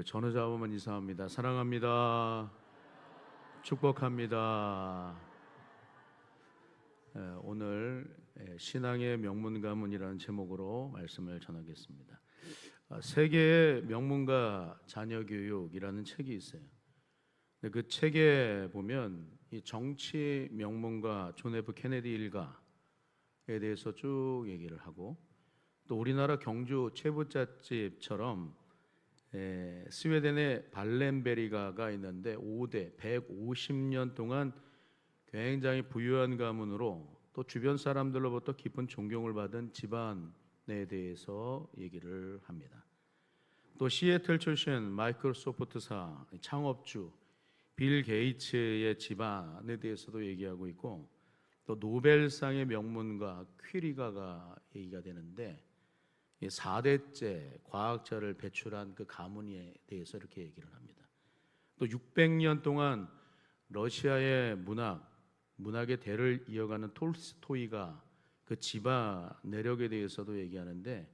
우리 전우자매만 인사합니다. 사랑합니다. 축복합니다. 오늘 신앙의 명문가문이라는 제목으로 말씀을 전하겠습니다. 세계의 명문가 자녀교육이라는 책이 있어요. 그 책에 보면 이 정치 명문가 존 F 케네디 일가에 대해서 쭉 얘기를 하고, 또 우리나라 경주 최부잣집처럼 스웨덴의 발렌베리가가 있는데 5대 150년 동안 굉장히 부유한 가문으로 또 주변 사람들로부터 깊은 존경을 받은 집안에 대해서 얘기를 합니다. 또 시애틀 출신 마이크로소프트사 창업주 빌 게이츠의 집안에 대해서도 얘기하고 있고, 또 노벨상의 명문가 퀴리가가 얘기가 되는데 4대째 과학자를 배출한 그 가문에 대해서 이렇게 얘기를 합니다. 또 600년 동안 러시아의 문학의 대를 이어가는 톨스토이가 그 집안 내력에 대해서도 얘기하는데,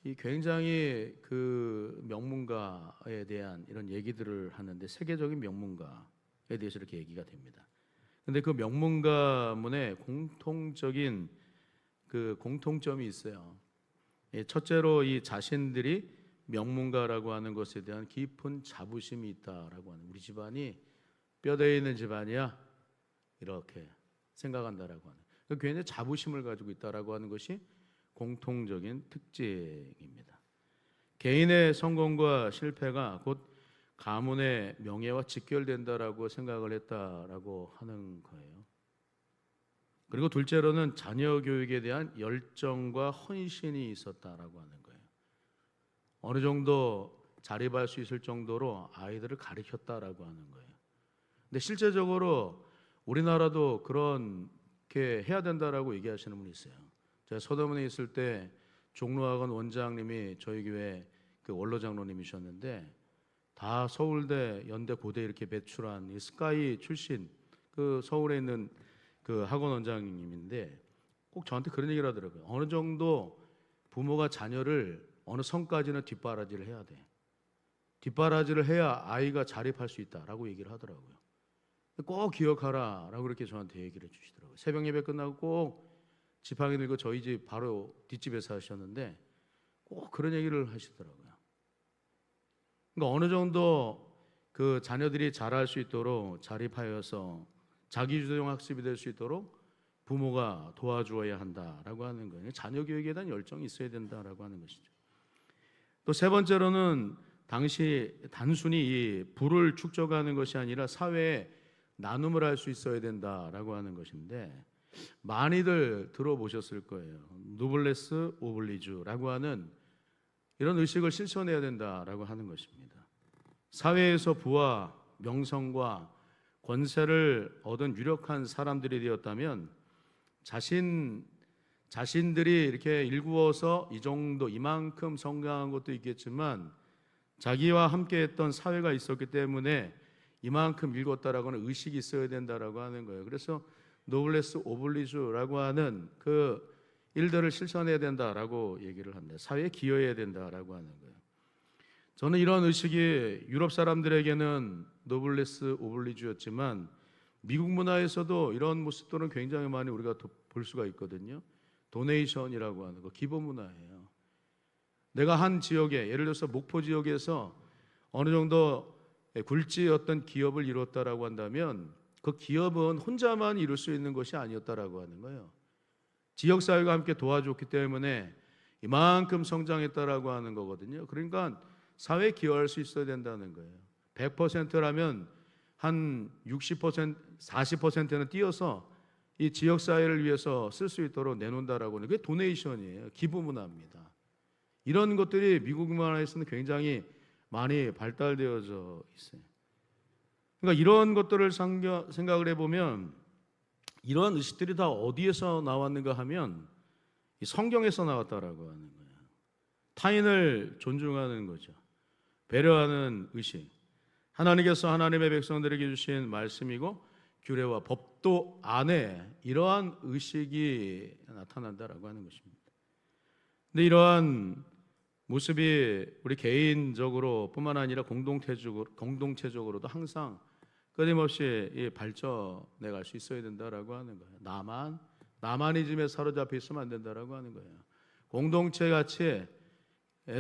이 굉장히 그 명문가에 대한 이런 얘기들을 하는데 세계적인 명문가에 대해서 이렇게 얘기가 됩니다. 근데 그 명문가문의 공통적인 그 공통점이 있어요. 첫째로 이 자신들이 명문가라고 하는 것에 대한 깊은 자부심이 있다라고 하는, 우리 집안이 뼈대에 있는 집안이야 이렇게 생각한다라고 하는, 굉장히 자부심을 가지고 있다라고 하는 것이 공통적인 특징입니다. 개인의 성공과 실패가 곧 가문의 명예와 직결된다라고 생각을 했다라고 하는 거예요. 그리고 둘째로는 자녀 교육에 대한 열정과 헌신이 있었다라고 하는 거예요. 어느 정도 자립할 수 있을 정도로 아이들을 가르쳤다라고 하는 거예요. 근데 실제적으로 우리나라도 그렇게 해야 된다라고 얘기하시는 분이 있어요. 제가 서대문에 있을 때 종로학원 원장님이 저희 교회 그 원로 장로님이셨는데, 다 서울대, 연대, 고대 이렇게 배출한 이 스카이 출신 그 서울에 있는 그 학원 원장님인데 꼭 저한테 그런 얘기를 하더라고요. 어느 정도 부모가 자녀를 어느 선까지는 뒷바라지를 해야 돼. 뒷바라지를 해야 아이가 자립할 수 있다라고 얘기를 하더라고요. 꼭 기억하라 라고 이렇게 저한테 얘기를 해주시더라고요. 새벽 예배 끝나고 꼭 지팡이 들고 저희 집 바로 뒷집에서 하셨는데 꼭 그런 얘기를 하시더라고요. 그러니까 어느 정도 그 자녀들이 잘할 수 있도록 자립하여서 자기주도형 학습이 될 수 있도록 부모가 도와주어야 한다라고 하는 거예요. 자녀 교육에 대한 열정이 있어야 된다라고 하는 것이죠. 또 세 번째로는 당시 단순히 이 부를 축적하는 것이 아니라 사회에 나눔을 할 수 있어야 된다라고 하는 것인데, 많이들 들어보셨을 거예요. 노블레스 오블리주라고 하는 이런 의식을 실천해야 된다라고 하는 것입니다. 사회에서 부와 명성과 권세를 얻은 유력한 사람들이 되었다면 자신들이 이렇게 일구어서 이 정도 이만큼 성장한 것도 있겠지만 자기와 함께했던 사회가 있었기 때문에 이만큼 읽었다라고 하는 의식이 있어야 된다라고 하는 거예요. 그래서 노블레스 오블리주라고 하는 그 일들을 실천해야 된다라고 얘기를 합니다. 사회에 기여해야 된다라고 하는 거예요. 저는 이런 의식이 유럽 사람들에게는 노블레스 오블리주였지만 미국 문화에서도 이런 모습들은 굉장히 많이 우리가 볼 수가 있거든요. 도네이션이라고 하는 거, 기부 문화예요. 내가 한 지역에, 예를 들어서 목포 지역에서 어느 정도 굴지 어떤 기업을 이뤘다라고 한다면 그 기업은 혼자만 이룰 수 있는 것이 아니었다라고 하는 거예요. 지역사회가 함께 도와줬기 때문에 이만큼 성장했다라고 하는 거거든요. 그러니까 사회에 기여할 수 있어야 된다는 거예요. 100%라면 한 60%, 40%는 띄어서 이 지역사회를 위해서 쓸 수 있도록 내놓는다라고 하는 게 도네이션이에요. 기부 문화입니다. 이런 것들이 미국 문화에서는 굉장히 많이 발달되어져 있어요. 그러니까 이런 것들을 생각을 해보면 이러한 의식들이 다 어디에서 나왔는가 하면 이 성경에서 나왔다라고 하는 거예요. 타인을 존중하는 거죠. 배려하는 의식. 하나님께서 하나님의 백성들에게 주신 말씀이고 규례와 법도 안에 이러한 의식이 나타난다라고 하는 것입니다. 근데 이러한 모습이 우리 개인적으로 뿐만 아니라 공동체적으로도 항상 끊임없이 발전해 갈 수 있어야 된다라고 하는 거예요. 나만이즘에 사로잡혀 있으면 안 된다라고 하는 거예요. 공동체 같이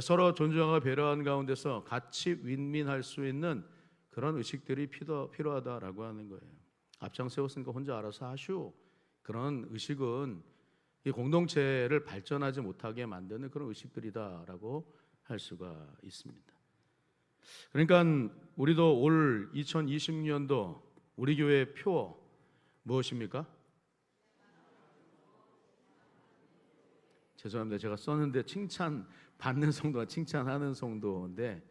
서로 존중하고 배려하는 가운데서 같이 윈윈할 수 있는 그런 의식들이 필요하다라고 하는 거예요. 앞장 세웠으니까 혼자 알아서 하시오. 그런 의식은 이 공동체를 발전하지 못하게 만드는 그런 의식들이다라고 할 수가 있습니다. 그러니까 우리도 올 2020년도 우리 교회의 표 무엇입니까? 죄송합니다. 제가 썼는데 칭찬 받는 성도와 칭찬하는 성도인데,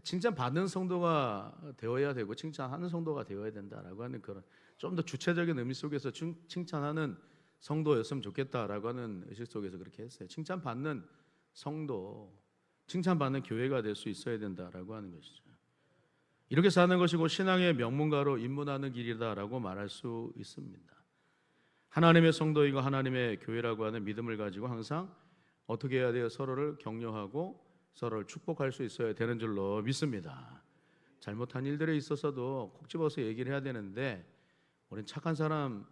칭찬 받는 성도가 되어야 되고 칭찬하는 성도가 되어야 된다라고 하는 그런 좀 더 주체적인 의미 속에서 칭찬하는 성도였으면 좋겠다라고 하는 의식 속에서 그렇게 했어요. 칭찬받는 성도, 칭찬받는 교회가 될 수 있어야 된다라고 하는 것이죠. 이렇게 사는 것이 곧 신앙의 명문가로 입문하는 길이다라고 말할 수 있습니다. 하나님의 성도이고 하나님의 교회라고 하는 믿음을 가지고 항상 어떻게 해야 돼요? 서로를 격려하고 서로를 축복할 수 있어야 되는 줄로 믿습니다. 잘못한 일들에 있어서도 콕 집어서 얘기를 해야 되는데 우리는 착한 사람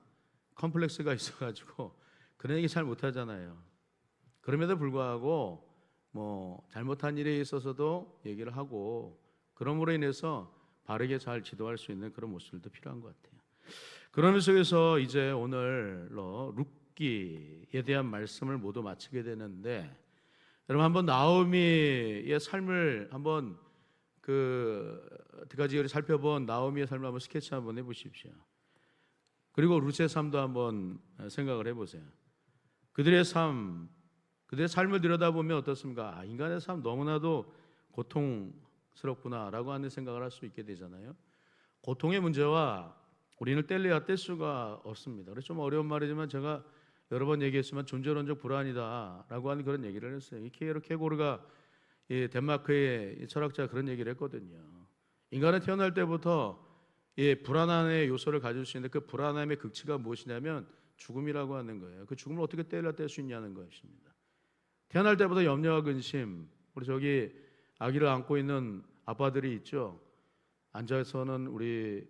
컴플렉스가 있어가지고 그런 얘기 잘 못하잖아요. 그럼에도 불구하고 잘못한 일에 있어서도 얘기를 하고 그럼으로 인해서 바르게 잘 지도할 수 있는 그런 모습들도 필요한 것 같아요. 그런 속에서 이제 오늘로 룻기에 대한 말씀을 모두 마치게 되는데, 여러분 한번 나오미의 삶을 한번 두 가지 살펴본 나오미의 삶을 한번 스케치 한번 해보십시오. 그리고 룻의 삶도 한번 생각을 해보세요. 그들의 삶을 들여다보면 어떻습니까? 인간의 삶 너무나도 고통스럽구나라고 하는 생각을 할 수 있게 되잖아요. 고통의 문제와 우리는 뗄래야 뗄 수가 없습니다. 그래서 좀 어려운 말이지만 제가 여러 번 얘기했지만 존재론적 불안이다라고 하는 그런 얘기를 했어요. 이 키에로 케고르가 덴마크의 철학자가 그런 얘기를 했거든요. 인간은 태어날 때부터 불안함의 요소를 가질 수 있는데 그 불안함의 극치가 무엇이냐면 죽음이라고 하는 거예요. 그 죽음을 어떻게 뗄래야 뗄 수 있냐는 것입니다. 태어날 때부터 염려와 근심, 우리 저기 아기를 안고 있는 아빠들이 있죠. 앉아서는 우리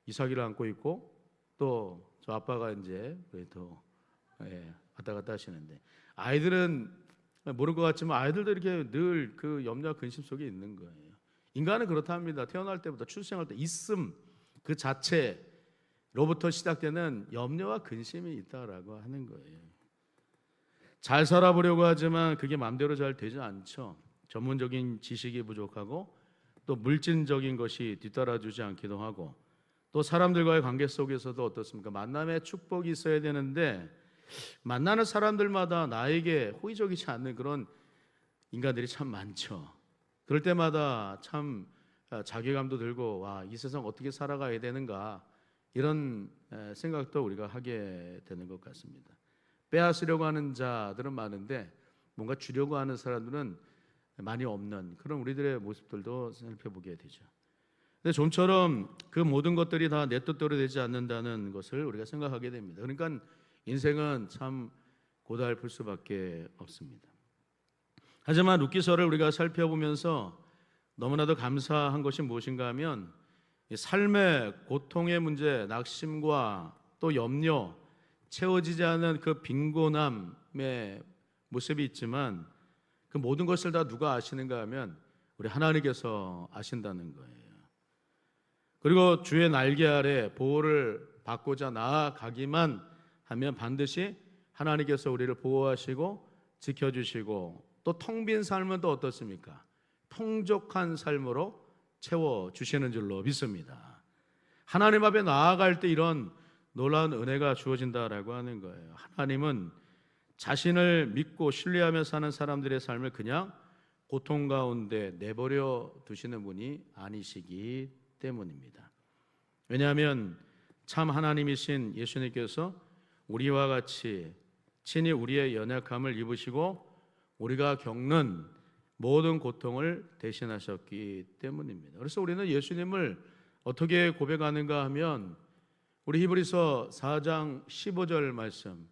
이삭이를 안고 있고 또 저 아빠가 이제 또 왔다 갔다 하시는데, 아이들은 모를 것 같지만 아이들도 이렇게 늘 그 염려와 근심 속에 있는 거예요. 인간은 그렇답니다. 태어날 때부터 출생할 때 있음 그 자체로부터 시작되는 염려와 근심이 있다라고 하는 거예요. 잘 살아보려고 하지만 그게 마음대로 잘 되지 않죠. 전문적인 지식이 부족하고 또 물질적인 것이 뒤따라주지 않기도 하고, 또 사람들과의 관계 속에서도 어떻습니까? 만남의 축복이 있어야 되는데 만나는 사람들마다 나에게 호의적이지 않는 그런 인간들이 참 많죠. 그럴 때마다 참 자괴감도 들고 이 세상 어떻게 살아가야 되는가 이런 생각도 우리가 하게 되는 것 같습니다. 빼앗으려고 하는 자들은 많은데 뭔가 주려고 하는 사람들은 많이 없는 그런 우리들의 모습들도 살펴보게 되죠. 근데 좀처럼 그 모든 것들이 다 내 뜻대로 되지 않는다는 것을 우리가 생각하게 됩니다. 그러니까 인생은 참 고달플 수밖에 없습니다. 하지만 룻기서를 우리가 살펴보면서 너무나도 감사한 것이 무엇인가 하면 삶의 고통의 문제, 낙심과 또 염려, 채워지지 않은 그 빈곤함의 모습이 있지만 그 모든 것을 다 누가 아시는가 하면 우리 하나님께서 아신다는 거예요. 그리고 주의 날개 아래 보호를 받고자 나아가기만 하면 반드시 하나님께서 우리를 보호하시고 지켜주시고 또 텅 빈 삶은 또 어떻습니까? 풍족한 삶으로 채워주시는 줄로 믿습니다. 하나님 앞에 나아갈 때 이런 놀라운 은혜가 주어진다라고 하는 거예요. 하나님은 자신을 믿고 신뢰하며 사는 사람들의 삶을 그냥 고통 가운데 내버려 두시는 분이 아니시기 때문입니다. 왜냐하면 참 하나님이신 예수님께서 우리와 같이 친히 우리의 연약함을 입으시고 우리가 겪는 모든 고통을 대신하셨기 때문입니다. 그래서 우리는 예수님을 어떻게 고백하는가 하면 우리 히브리서 4장 15절 말씀,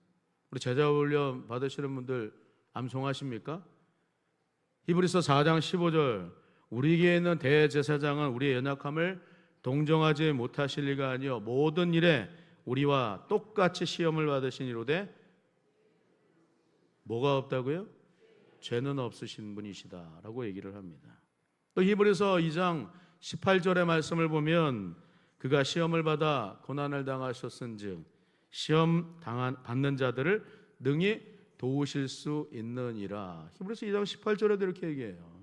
우리 제자 훈련 받으시는 분들 암송하십니까? 히브리서 4장 15절 우리에게 있는 대제사장은 우리의 연약함을 동정하지 못하실 리가 아니요 모든 일에 우리와 똑같이 시험을 받으시니로되 뭐가 없다고요? 죄는 없으신 분이시다라고 얘기를 합니다. 또 히브리서 2장 18절의 말씀을 보면 그가 시험을 받아 고난을 당하셨은즉 시험 받는 자들을 능히 도우실 수 있느니라. 히브리서 2장 18절에도 이렇게 얘기해요.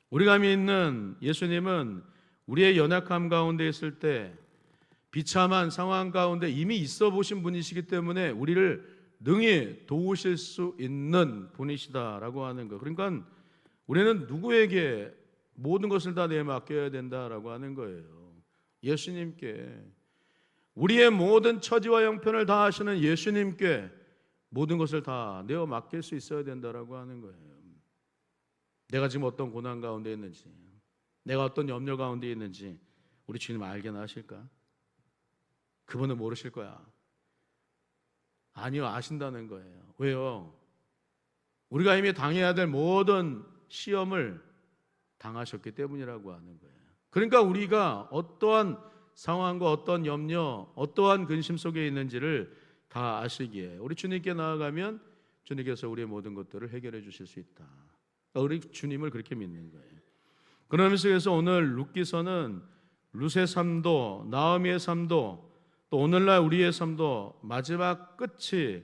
우리가 믿는 예수님은 우리의 연약함 가운데 있을 때 비참한 상황 가운데 이미 있어 보신 분이시기 때문에 우리를 능히 도우실 수 있는 분이시다라고 하는 거. 그러니까 우리는 누구에게 모든 것을 다 내맡겨야 된다라고 하는 거예요. 예수님께. 우리의 모든 처지와 형편을 다 하시는 예수님께 모든 것을 다 내어 맡길 수 있어야 된다라고 하는 거예요. 내가 지금 어떤 고난 가운데 있는지, 내가 어떤 염려 가운데 있는지 우리 주님 알게나 하실까? 그분은 모르실 거야. 아니요, 아신다는 거예요. 왜요? 우리가 이미 당해야 될 모든 시험을 당하셨기 때문이라고 하는 거예요. 그러니까 우리가 어떠한 상황과 어떤 염려, 어떠한 근심 속에 있는지를 다 아시기에 우리 주님께 나아가면 주님께서 우리의 모든 것들을 해결해 주실 수 있다. 우리 주님을 그렇게 믿는 거예요. 그런 의미에서 오늘 룻기서는 룻의 삶도 나오미의 삶도 또 오늘날 우리의 삶도 마지막 끝이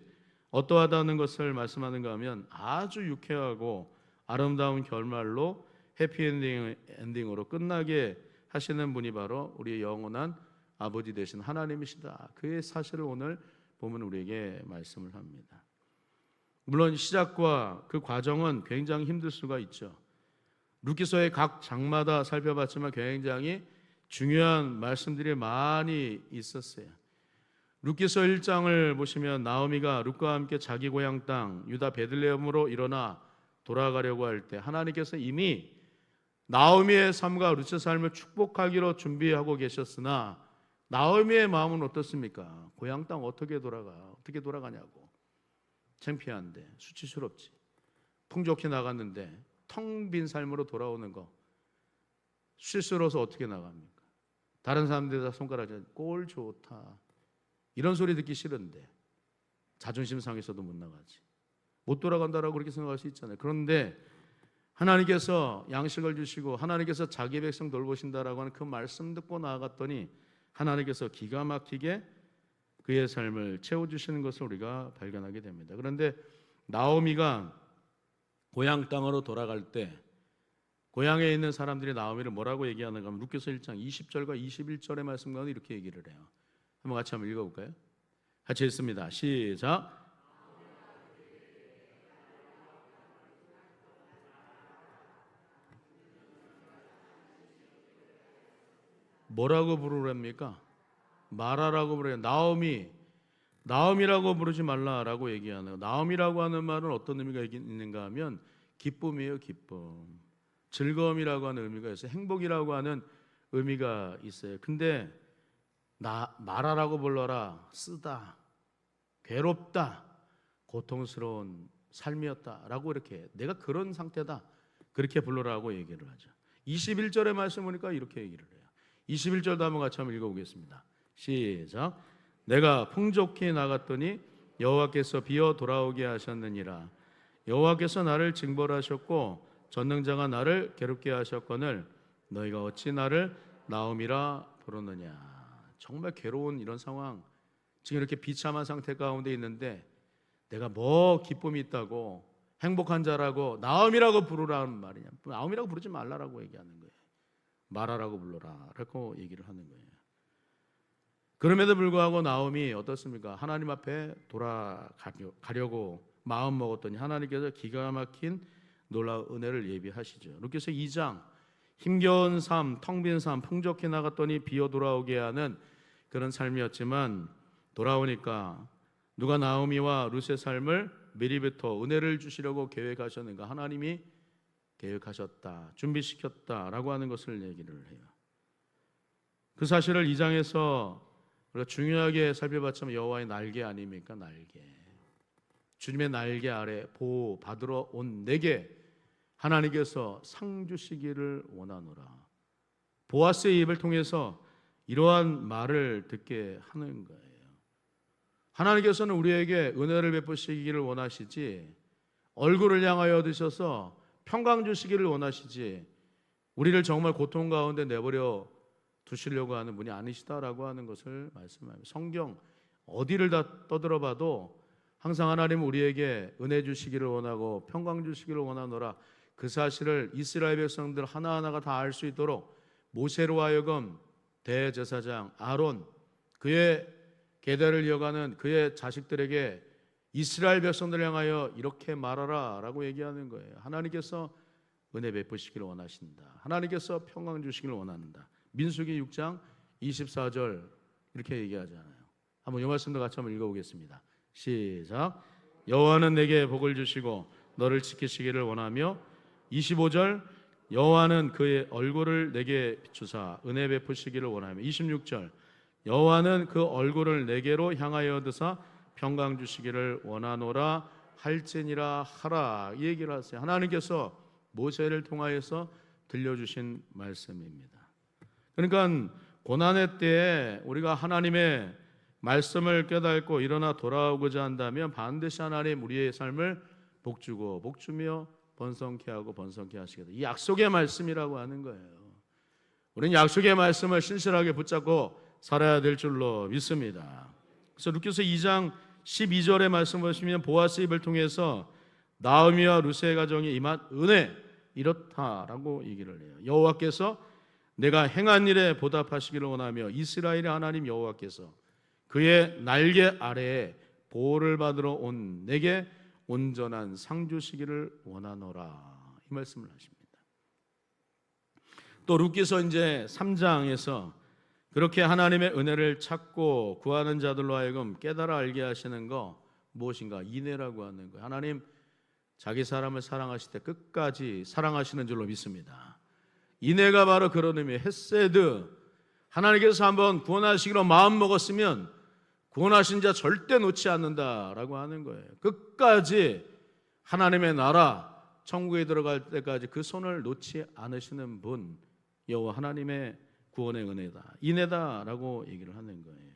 어떠하다는 것을 말씀하는가 하면 아주 유쾌하고 아름다운 결말로 해피엔딩으로 끝나게 하시는 분이 바로 우리의 영원한 아버지 되신 하나님이시다. 그의 사실을 오늘 보면 우리에게 말씀을 합니다. 물론 시작과 그 과정은 굉장히 힘들 수가 있죠. 룻기서의 각 장마다 살펴봤지만 굉장히 중요한 말씀들이 많이 있었어요. 룻기서 1장을 보시면 나오미가 룻과 함께 자기 고향 땅 유다 베들레헴으로 일어나 돌아가려고 할 때 하나님께서 이미 나오미의 삶과 룻의 삶을 축복하기로 준비하고 계셨으나 나오미의 마음은 어떻습니까? 고향 땅 어떻게 돌아가냐고. 창피한데, 수치스럽지. 풍족히 나갔는데 텅 빈 삶으로 돌아오는 거 실수로서 어떻게 나갑니까? 다른 사람들이 손가락질 꼴 좋다 이런 소리 듣기 싫은데 자존심 상해서도 못 나가지. 못 돌아간다라고 그렇게 생각할 수 있잖아요. 그런데 하나님께서 양식을 주시고 하나님께서 자기 백성 돌보신다라고 하는 그 말씀 듣고 나아갔더니 하나님께서 기가 막히게 그의 삶을 채워주시는 것을 우리가 발견하게 됩니다. 그런데 나오미가 고향 땅으로 돌아갈 때 고향에 있는 사람들이 나오미를 뭐라고 얘기하는가 하면 룻기서 1장 20절과 21절의 말씀 가운데 이렇게 얘기를 해요. 한번 같이 한번 읽어볼까요? 같이 읽습니다. 시작. 뭐라고 부르랍니까? 마라라고 부르요. 나오미라고 부르지 말라라고 얘기하는. 나오미라고 하는 말은 어떤 의미가 있는가 하면 기쁨이에요. 기쁨, 즐거움이라고 하는 의미가 있어요. 행복이라고 하는 의미가 있어요. 근데 마라라고 불러라, 쓰다, 괴롭다, 고통스러운 삶이었다라고 이렇게 내가 그런 상태다 그렇게 불러라고 얘기를 하죠. 21절의 말씀 보니까 이렇게 얘기를 해요. 21절도 한번 같이 한번 읽어보겠습니다. 시작. 내가 풍족히 나갔더니 여호와께서 비어 돌아오게 하셨느니라. 여호와께서 나를 징벌하셨고 전능자가 나를 괴롭게 하셨거늘 너희가 어찌 나를 나오미라 부르느냐. 정말 괴로운 이런 상황, 지금 이렇게 비참한 상태 가운데 있는데 내가 뭐 기쁨이 있다고 행복한 자라고 나오미라고 부르라는 말이냐. 나오미라고 부르지 말라라고 얘기하는 거예요. 마라라고 불러라 라고 얘기를 하는 거예요. 그럼에도 불구하고 나오미 어떻습니까? 하나님 앞에 돌아가려고 마음 먹었더니 하나님께서 기가 막힌 놀라운 은혜를 예비하시죠. 룻기서 2장 힘겨운 삶, 텅 빈 삶, 풍족히 나갔더니 비어 돌아오게 하는 그런 삶이었지만 돌아오니까 누가 나오미와 룻의 삶을 미리부터 은혜를 주시려고 계획하셨는가? 하나님이 계획하셨다, 준비시켰다라고 하는 것을 얘기를 해요. 그 사실을 2장에서 우리가 중요하게 살펴봤지만 여호와의 날개 아닙니까? 날개. 주님의 날개 아래 보호 받으러 온 내게 하나님께서 상 주시기를 원하노라. 보아스의 입을 통해서 이러한 말을 듣게 하는 거예요. 하나님께서는 우리에게 은혜를 베푸시기를 원하시지, 얼굴을 향하여 드셔서 평강 주시기를 원하시지, 우리를 정말 고통 가운데 내버려 두시려고 하는 분이 아니시다라고 하는 것을 말씀합니다. 성경 어디를 다 떠들어봐도 항상 하나님은 우리에게 은혜 주시기를 원하고 평강 주시기를 원하노라, 그 사실을 이스라엘 백성들 하나하나가 다 알 수 있도록 모세로 하여금 대제사장 아론, 그의 계대를 이어가는 그의 자식들에게 이스라엘 백성들을 향하여 이렇게 말하라 라고 얘기하는 거예요. 하나님께서 은혜 베푸시기를 원하신다. 하나님께서 평강 주시기를 원한다. 민수기 6장 24절 이렇게 얘기하잖아요. 한번 이 말씀도 같이 한번 읽어보겠습니다. 시작. 여호와는 내게 복을 주시고 너를 지키시기를 원하며, 25절 여호와는 그의 얼굴을 내게 비추사 은혜 베푸시기를 원하며, 26절 여호와는 그 얼굴을 내게로 향하여 드사 평강 주시기를 원하노라 할지니라 하라, 이 얘기를 하세요. 하나님께서 모세를 통하여서 들려주신 말씀입니다. 그러니까 고난의 때에 우리가 하나님의 말씀을 깨닫고 일어나 돌아오고자 한다면 반드시 하나님 우리의 삶을 복주고 복주며 번성케 하고 번성케 하시겠다, 이 약속의 말씀이라고 하는 거예요. 우리는 약속의 말씀을 신실하게 붙잡고 살아야 될 줄로 믿습니다. 그래서 루키서 2장 12절의 말씀 보시면 보아스 입을 통해서 나오미와 루스의 가정에 임한 은혜 이렇다라고 얘기를 해요. 여호와께서 내가 행한 일에 보답하시기를 원하며 이스라엘의 하나님 여호와께서 그의 날개 아래에 보호를 받으러 온 내게 온전한 상 주시기를 원하노라, 이 말씀을 하십니다. 또 루키서 이제 3장에서 그렇게 하나님의 은혜를 찾고 구하는 자들로 하여금 깨달아 알게 하시는 거 무엇인가? 인애라고 하는 거예요. 하나님 자기 사람을 사랑하실 때 끝까지 사랑하시는 줄로 믿습니다. 인애가 바로 그런 의미예요. 헤세드. 하나님께서 한번 구원하시기로 마음 먹었으면 구원하신 자 절대 놓지 않는다라고 하는 거예요. 끝까지 하나님의 나라 천국에 들어갈 때까지 그 손을 놓지 않으시는 분, 여호와 하나님의 구원의 은혜다, 인애다라고 얘기를 하는 거예요.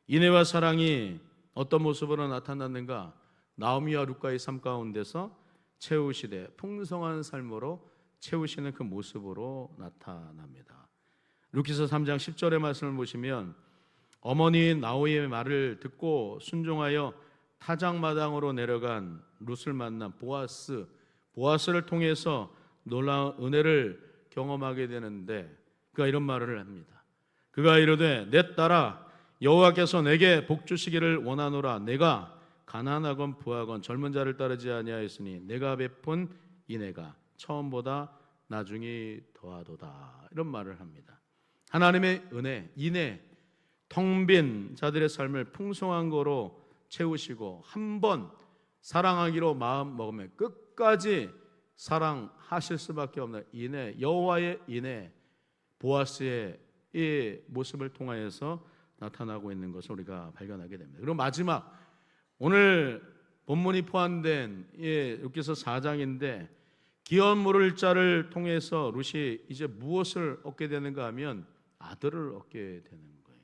인애와 사랑이 어떤 모습으로 나타났는가? 나오미와 룻과의 삶 가운데서 채우시되 풍성한 삶으로 채우시는 그 모습으로 나타납니다. 루키서 3장 10절의 말씀을 보시면 어머니 나오미의 말을 듣고 순종하여 타작마당으로 내려간 룻을 만난 보아스를 통해서 놀라운 은혜를 경험하게 되는데, 그가 이런 말을 합니다. 그가 이르되 내 딸아 여호와께서 내게 복 주시기를 원하노라. 내가 가난하건 부하건 젊은 자를 따르지 아니하였으니 내가 베푼 인애가 처음보다 나중이 더하도다, 이런 말을 합니다. 하나님의 은혜, 인애, 텅 빈 자들의 삶을 풍성한 거로 채우시고 한번 사랑하기로 마음 먹으면 끝까지 사랑하실 수밖에 없는 인애, 여호와의 인애, 보아스의 이 모습을 통하여서 나타나고 있는 것을 우리가 발견하게 됩니다. 그리고 마지막, 오늘 본문이 포함된 루키서 4장인데 기업 물을 자를 통해서 룻이 이제 무엇을 얻게 되는가 하면 아들을 얻게 되는 거예요.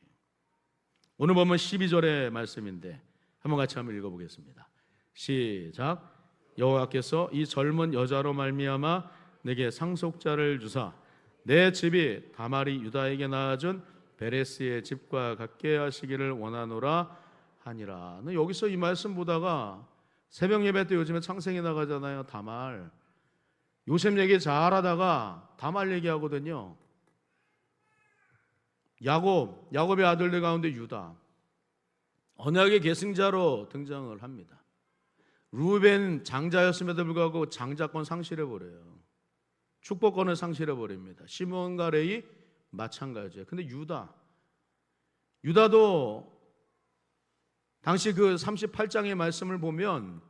오늘 보면 12절의 말씀인데 한번 같이 한번 읽어보겠습니다. 시작. 여호와께서 이 젊은 여자로 말미암아 내게 상속자를 주사 내 집이 다말이 유다에게 낳아준 베레스의 집과 같게 하시기를 원하노라 하니라. 여기서 이 말씀 보다가 새벽 예배 때 요즘에 창생이 나가잖아요. 다말. 요셉 얘기 잘하다가 다말 얘기하거든요. 야곱의 아들들 가운데 유다, 언약의 계승자로 등장을 합니다. 루벤 장자였음에도 불구하고 장자권 상실해버려요. 축복권을 상실해버립니다. 시몬과 레위 마찬가지예요. 근데 유다도 당시 그 38장의 말씀을 보면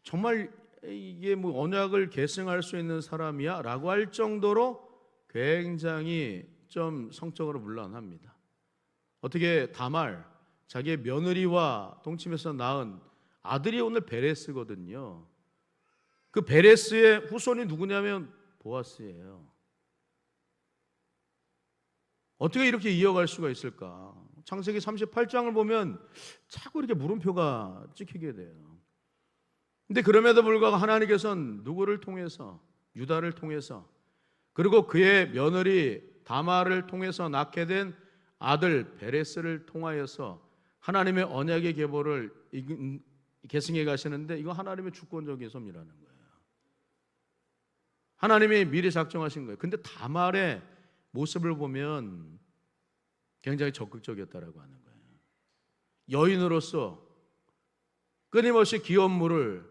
정말 이게 뭐 언약을 계승할 수 있는 사람이야? 라고 할 정도로 굉장히 좀 성적으로 문란합니다. 어떻게 다말, 자기의 며느리와 동침해서 낳은 아들이 오늘 베레스거든요. 그 베레스의 후손이 누구냐면 보아스예요. 어떻게 이렇게 이어갈 수가 있을까? 창세기 38장을 보면 자꾸 이렇게 물음표가 찍히게 돼요. 근데 그럼에도 불구하고 하나님께서는 누구를 통해서, 유다를 통해서, 그리고 그의 며느리 다말을 통해서 낳게 된 아들 베레스를 통하여서 하나님의 언약의 계보를 계승해 가시는데, 이거 하나님의 주권적인 섭리라는 거예요. 하나님이 미리 작정하신 거예요. 근데 다말의 모습을 보면 굉장히 적극적이었다라고 하는 거예요. 여인으로서 끊임없이 기업 물음에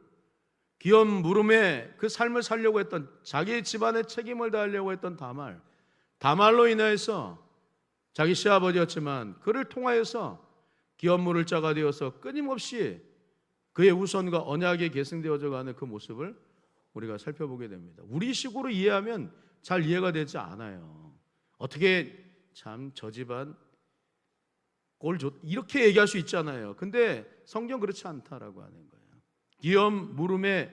그 삶을 살려고 했던, 자기 집안의 책임을 다하려고 했던 다말로 인해서 자기 시아버지였지만 그를 통하여서 기업 물을 자가 되어서 끊임없이 그의 우선과 언약에 계승되어져 가는 그 모습을 우리가 살펴보게 됩니다. 우리 식으로 이해하면 잘 이해가 되지 않아요. 어떻게 참 저 집안 꼴 좋, 이렇게 얘기할 수 있잖아요. 근데 성경 그렇지 않다라고 하는 거예요. 기업 물음에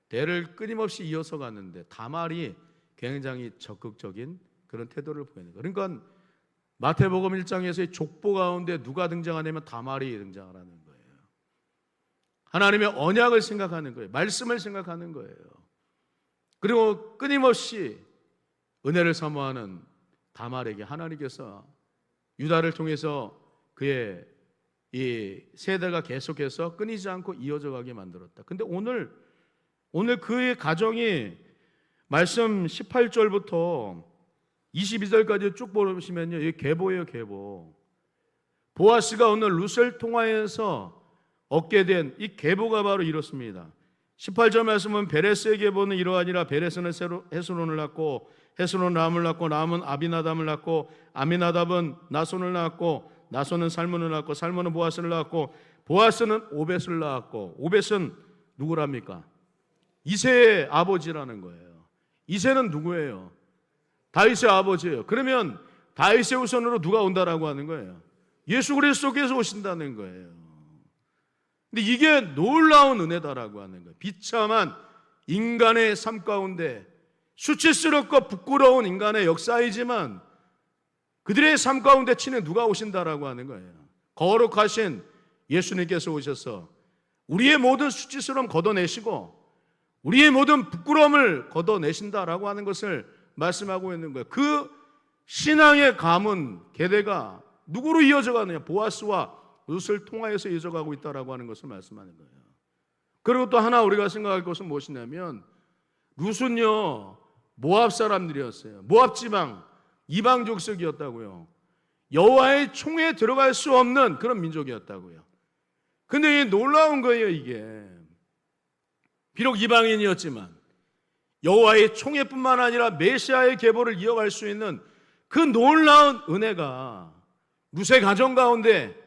대를 끊임없이 이어서 갔는데 다말이 굉장히 적극적인 그런 태도를 보이는 거예요. 그러니까 마태복음 1장에서의 족보 가운데 누가 등장하냐면 다말이 등장하는 거예요. 하나님의 언약을 생각하는 거예요. 말씀을 생각하는 거예요. 그리고 끊임없이 은혜를 사모하는 다말에게 하나님께서 유다를 통해서 그의 이 세대가 계속해서 끊이지 않고 이어져 가게 만들었다. 근데 오늘 그의 가정이 말씀 18절부터 22절까지 쭉 보시면요, 이 계보예요, 계보. 보아스가 오늘 룻을 통하여서 얻게 된 이 계보가 바로 이렇습니다. 18절 말씀은 베레스의 계보는 이러하니라. 베레스는 헤스론을 낳고 헤스론은 람을 낳고 람은 아비나답을 낳고 아미나답은 나손을 낳았고 나손은 살몬을 낳았고 살몬은 보아스를 낳았고 보아스는 오벳을 낳았고 오벳은 누구랍니까? 이새의 아버지라는 거예요. 이새는 누구예요? 다윗의 아버지예요. 그러면 다윗의 후손으로 누가 온다라고 하는 거예요? 예수 그리스도께서 오신다는 거예요. 근데 이게 놀라운 은혜다라고 하는 거예요. 비참한 인간의 삶 가운데 수치스럽고 부끄러운 인간의 역사이지만 그들의 삶 가운데 친히 누가 오신다라고 하는 거예요. 거룩하신 예수님께서 오셔서 우리의 모든 수치스러움 걷어내시고 우리의 모든 부끄러움을 걷어내신다라고 하는 것을 말씀하고 있는 거예요. 그 신앙의 가문 계대가 누구로 이어져 가느냐? 보아스와 룻을 통하여서 이어져 가고 있다라고 하는 것을 말씀하는 거예요. 그리고 또 하나 우리가 생각할 것은 무엇이냐면 룻은요 모압 사람들이었어요. 모압 지방 이방 족속이었다고요. 여호와의 총에 들어갈 수 없는 그런 민족이었다고요. 근데 이 놀라운 거예요. 이게 비록 이방인이었지만 여호와의 총회뿐만 아니라 메시아의 계보를 이어갈 수 있는 그 놀라운 은혜가 룻의 가정 가운데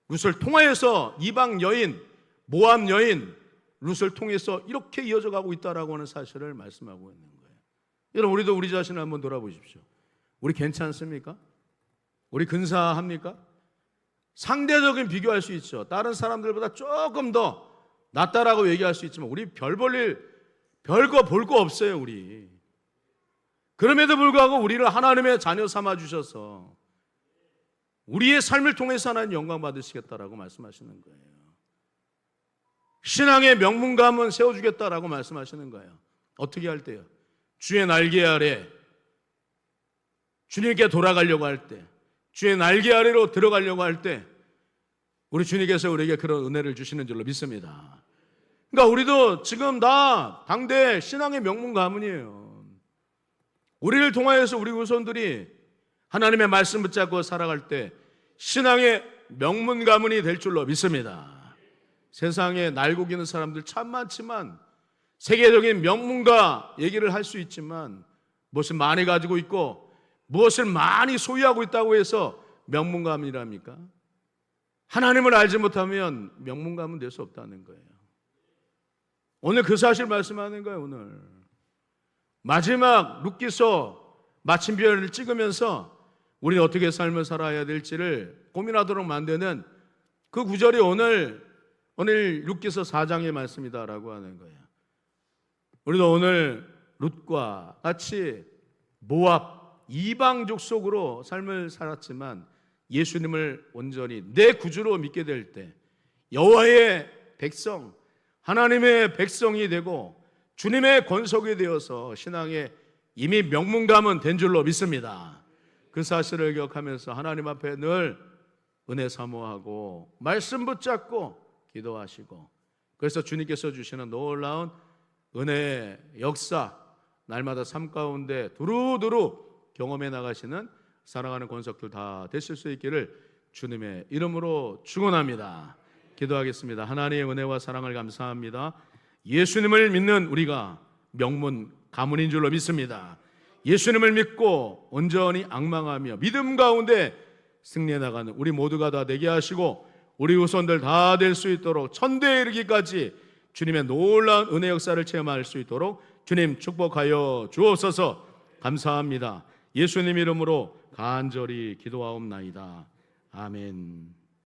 룻을 통하여서 이방 여인, 모압 여인 룻을 통해서 이렇게 이어져 가고 있다라고 하는 사실을 말씀하고 있는 거예요. 여러분, 우리도 우리 자신을 한번 돌아보십시오. 우리 괜찮습니까? 우리 근사합니까? 상대적인 비교할 수 있죠. 다른 사람들보다 조금 더 낫다라고 얘기할 수 있지만 우리 별 거 없어요. 우리. 그럼에도 불구하고 우리를 하나님의 자녀 삼아 주셔서 우리의 삶을 통해서 하나님 영광 받으시겠다라고 말씀하시는 거예요. 신앙의 명문가문 세워주겠다라고 말씀하시는 거예요. 어떻게 할 때요? 주의 날개 아래 주님께 돌아가려고 할 때, 주의 날개 아래로 들어가려고 할 때 우리 주님께서 우리에게 그런 은혜를 주시는 줄로 믿습니다. 그러니까 우리도 지금 다 당대 신앙의 명문 가문이에요. 우리를 통하여서 우리 후손들이 하나님의 말씀 붙잡고 살아갈 때 신앙의 명문 가문이 될 줄로 믿습니다. 세상에 날고기는 사람들 참 많지만 세계적인 명문가 얘기를 할 수 있지만 무엇을 많이 가지고 있고 무엇을 많이 소유하고 있다고 해서 명문 가문이랍니까? 하나님을 알지 못하면 명문 가문 될 수 없다는 거예요. 오늘 그 사실 말씀하는 거예요. 오늘 마지막 룻기서 마침표를 찍으면서 우리는 어떻게 삶을 살아야 될지를 고민하도록 만드는 그 구절이 오늘 룻기서 4장의 말씀이다라고 하는 거예요. 우리도 오늘 룻과 같이 모압 이방족 속으로 삶을 살았지만 예수님을 온전히 내 구주로 믿게 될 때 여호와의 백성, 하나님의 백성이 되고 주님의 권속이 되어서 신앙에 이미 명문가문 된 줄로 믿습니다. 그 사실을 기억하면서 하나님 앞에 늘 은혜 사모하고 말씀 붙잡고 기도하시고, 그래서 주님께서 주시는 놀라운 은혜의 역사 날마다 삶 가운데 두루두루 경험해 나가시는 사랑하는 권속들 다 되실 수 있기를 주님의 이름으로 축원합니다. 기도하겠습니다. 하나님의 은혜와 사랑을 감사합니다. 예수님을 믿는 우리가 명문 가문인 줄로 믿습니다. 예수님을 믿고 온전히 앙망하며 믿음 가운데 승리해 나가는 우리 모두가 다 되게 하시고 우리 후손들 다 될 수 있도록 천대에 이르기까지 주님의 놀라운 은혜 역사를 체험할 수 있도록 주님 축복하여 주옵소서. 감사합니다. 예수님 이름으로 간절히 기도하옵나이다. 아멘.